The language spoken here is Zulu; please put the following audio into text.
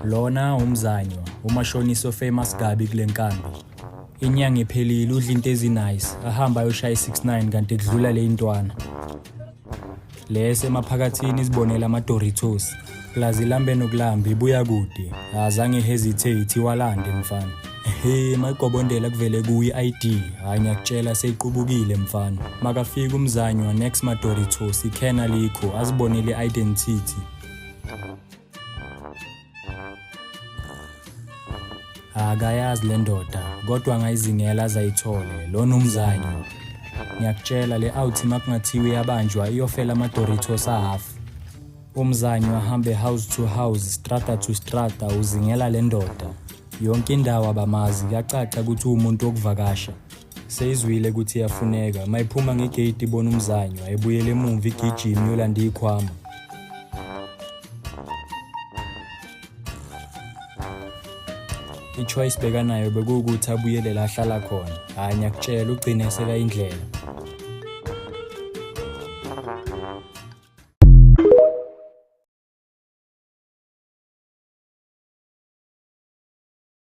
Lona umzanywa, umashonisa famous Gabi kule nkambi. Inyanga iphelile udla into ezinice, ahamba ayoshaya 69 kanti kudlula le intwana. Lese emaphakathini izibonela ama-Doritos. Plaza ilambe nokulamba ibuya kude. Azange hesitate walande mfana. Mayigobondela kuvele kuyi ID. Hayi ngiyakutshela seyiqubukile mfana. Makafika umzanywa next ma-Doritos ikhena likho azibonele identity. Akayazi le ndoda kodwa ngayizingela azayithole lona umzanywa. Ngiyakutshela le out makungathiwe yabanjwa iyofela ama-Doritos ahafu. Umzanywa ahambe house to house, strata to strata uzingela le ndoda. Yonke indawo abamazi kuyacaca ukuthi umuntu okuvakasha. Seyizwile ukuthi iyafuneka, mayiphuma ngegate ibona umzanywa ebuyele emuva igijimi yolanda ikhwama. I-choice bekanayo bekuwukuthi abuyele la ahlala khona. Hayi ngiyakutshela ugcine sekayindlela.